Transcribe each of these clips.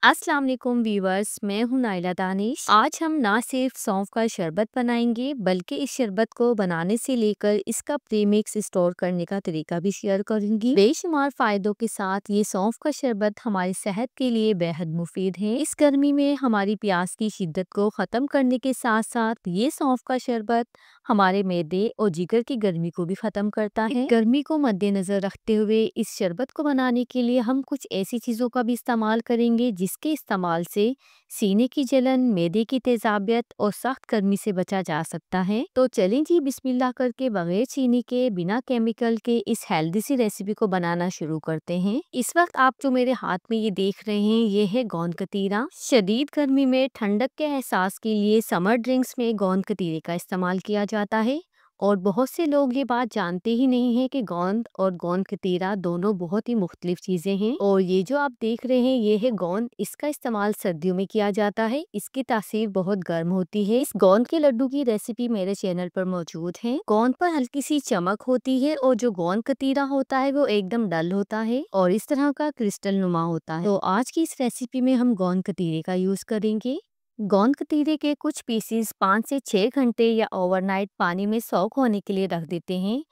अस्सलाम वालेकुम व्यूवर्स, मैं हूं नाइला दानिश। आज हम ना सिर्फ सौंफ का शरबत बनाएंगे बल्कि इस शरबत को बनाने से लेकर इसका प्रीमिक्स स्टोर करने का तरीका भी शेयर करूंगी। बेशुमार फायदों के साथ ये सौंफ का शरबत हमारी सेहत के लिए बेहद मुफीद है। इस गर्मी में हमारी प्यास की शिद्दत को खत्म करने के साथ साथ ये सौंफ का शरबत हमारे मैदे और जिगर की गर्मी को भी खत्म करता है। गर्मी को मद्देनजर रखते हुए इस शरबत को बनाने के लिए हम कुछ ऐसी चीजों का भी इस्तेमाल करेंगे जिसके इस्तेमाल से सीने की जलन, मैदे की तेजाबियत और सख्त गर्मी से बचा जा सकता है। तो चलें जी, बिस्मिल्लाह करके बगैर चीनी के, बिना केमिकल के इस हेल्दी सी रेसिपी को बनाना शुरू करते हैं। इस वक्त आप जो मेरे हाथ में ये देख रहे हैं, ये है गोंद कतीरा। शदीद गर्मी में ठंडक के एहसास के लिए समर ड्रिंक्स में गोंद कतीरे का इस्तेमाल किया जाता है और बहुत से लोग ये बात जानते ही नहीं है कि गोंद और गोंद कतीरा दोनों बहुत ही मुख्तलिफ चीज़ें हैं। और ये जो आप देख रहे हैं, ये है गोंद। इसका इस्तेमाल सर्दियों में किया जाता है। इसकी तासीर बहुत गर्म होती है। इस गोंद के लड्डू की रेसिपी मेरे चैनल पर मौजूद है। गोंद पर हल्की सी चमक होती है और जो गोंद कतीरा होता है वो एकदम डल होता है और इस तरह का क्रिस्टल नुमा होता है। तो आज की इस रेसिपी में हम गोंद कतीरे का यूज करेंगे। गोंद कतीरे के कुछ पीसीस 5 से 6 घंटे या ओवरनाइट पानी में सोक होने के लिए रख देते हैं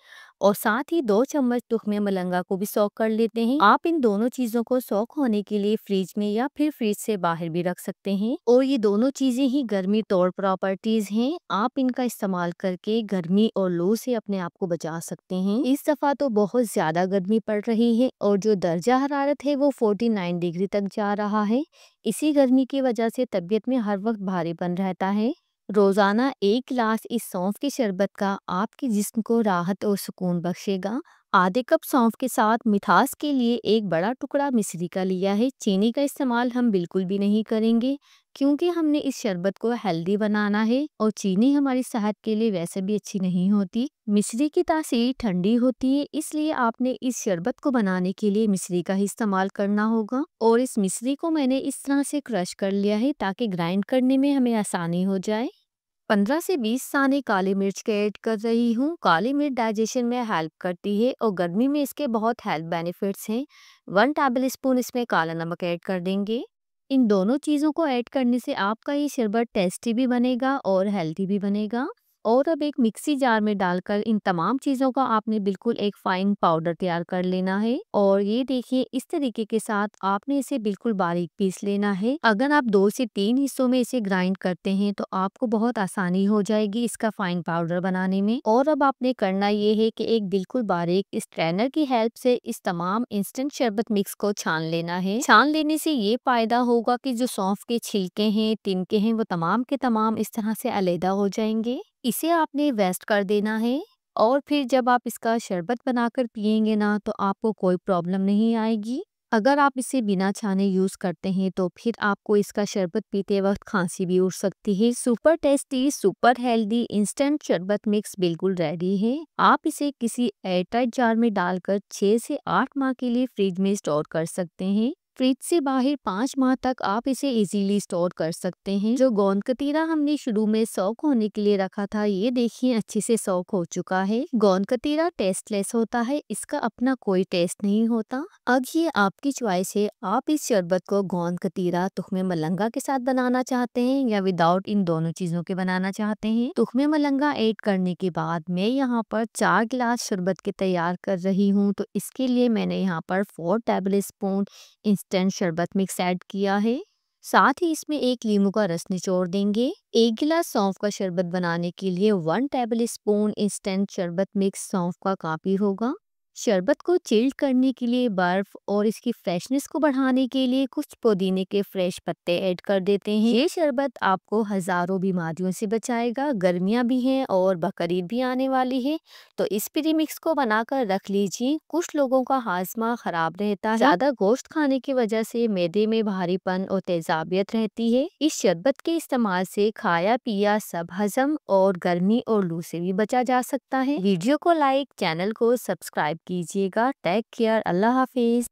और साथ ही 2 चम्मच तुख्मे मलंगा को भी सोक कर लेते हैं। आप इन दोनों चीजों को सोक होने के लिए फ्रिज में या फिर फ्रिज से बाहर भी रख सकते हैं और ये दोनों चीजें ही गर्मी तोड़ प्रॉपर्टीज हैं। आप इनका इस्तेमाल करके गर्मी और लू से अपने आप को बचा सकते हैं। इस दफा तो बहुत ज्यादा गर्मी पड़ रही है और जो दर्जा हरारत है वो 49 डिग्री तक जा रहा है। इसी गर्मी की वजह से तबीयत में हर वक्त भारीपन रहता है। रोजाना 1 गिलास इस सौंफ के शरबत का आपके जिस्म को राहत और सुकून बख्शेगा। आधे कप सौंफ के साथ मिठास के लिए एक बड़ा टुकड़ा मिश्री का लिया है। चीनी का इस्तेमाल हम बिल्कुल भी नहीं करेंगे क्योंकि हमने इस शरबत को हेल्दी बनाना है और चीनी हमारी सेहत के लिए वैसे भी अच्छी नहीं होती। मिश्री की तासीर ठंडी होती है, इसलिए आपने इस शरबत को बनाने के लिए मिश्री का ही इस्तेमाल करना होगा। और इस मिश्री को मैंने इस तरह से क्रश कर लिया है ताकि ग्राइंड करने में हमें आसानी हो जाए। 15 से 20 दाने काली मिर्च के ऐड कर रही हूँ। काली मिर्च डाइजेशन में हेल्प करती है और गर्मी में इसके बहुत हेल्थ बेनिफिट्स हैं। 1 टेबल स्पून इसमें काला नमक ऐड कर देंगे। इन दोनों चीज़ों को ऐड करने से आपका ये शरबत टेस्टी भी बनेगा और हेल्दी भी बनेगा। और अब एक मिक्सी जार में डालकर इन तमाम चीज़ों का आपने बिल्कुल एक फाइन पाउडर तैयार कर लेना है। और ये देखिए, इस तरीके के साथ आपने इसे बिल्कुल बारीक पीस लेना है। अगर आप 2 से 3 हिस्सों में इसे ग्राइंड करते हैं तो आपको बहुत आसानी हो जाएगी इसका फाइन पाउडर बनाने में। और अब आपने करना ये है कि एक बिल्कुल बारीक स्ट्रेनर की हेल्प से इस तमाम इंस्टेंट शरबत मिक्स को छान लेना है। छान लेने से ये फायदा होगा कि जो सौंफ के छिलके हैं, तिनके हैं, वो तमाम के तमाम इस तरह से अलहदा हो जाएंगे। इसे आपने वेस्ट कर देना है और फिर जब आप इसका शरबत बनाकर पिएंगे ना तो आपको कोई प्रॉब्लम नहीं आएगी। अगर आप इसे बिना छाने यूज करते हैं तो फिर आपको इसका शरबत पीते वक्त खांसी भी उठ सकती है। Super tasty, super healthy instant शरबत मिक्स बिल्कुल रेडी है। आप इसे किसी एयरटाइट जार में डालकर 6 से 8 माह के लिए फ्रिज में स्टोर कर सकते हैं। फ्रिज से बाहर 5 माह तक आप इसे इजीली स्टोर कर सकते हैं। जो गोंद कतीरा हमने शुरू में सोक होने के लिए रखा था, ये देखिए अच्छे से सोक हो चुका है। गोंद कतीरा टेस्टलेस होता है, इसका अपना कोई टेस्ट नहीं होता। अब ये आपकी चॉइस है, आप इस शरबत को गोंद कतीरा तुख्मे मलंगा के साथ बनाना चाहते हैं या विदाउट इन दोनों चीजों के बनाना चाहते हैं। तुख्मे मलंगा ऐड करने के बाद मैं यहाँ पर 4 गिलास शरबत के तैयार कर रही हूँ, तो इसके लिए मैंने यहाँ पर 4 टेबल स्पून इंस्टेंट शरबत मिक्स ऐड किया है। साथ ही इसमें 1 लीमू का रस निचोड़ देंगे। 1 गिलास सौंफ का शरबत बनाने के लिए 1 टेबल स्पून इंस्टेंट शरबत मिक्स सौंफ का काफी होगा। शरबत को चिल्ड करने के लिए बर्फ और इसकी फ्रेशनेस को बढ़ाने के लिए कुछ पुदीने के फ्रेश पत्ते ऐड कर देते हैं। ये शरबत आपको हजारों बीमारियों से बचाएगा। गर्मियां भी हैं और बकरीद भी आने वाली है, तो इस प्रीमिक्स को बनाकर रख लीजिए। कुछ लोगों का हाजमा खराब रहता है, ज्यादा गोश्त खाने की वजह से मैदे में भारीपन और तेजाबियत रहती है। इस शरबत के इस्तेमाल से खाया पिया सब हजम और गर्मी और लू से भी बचा जा सकता है। वीडियो को लाइक, चैनल को सब्सक्राइब कीजिएगा। टेक केयर, अल्लाह हाफिज।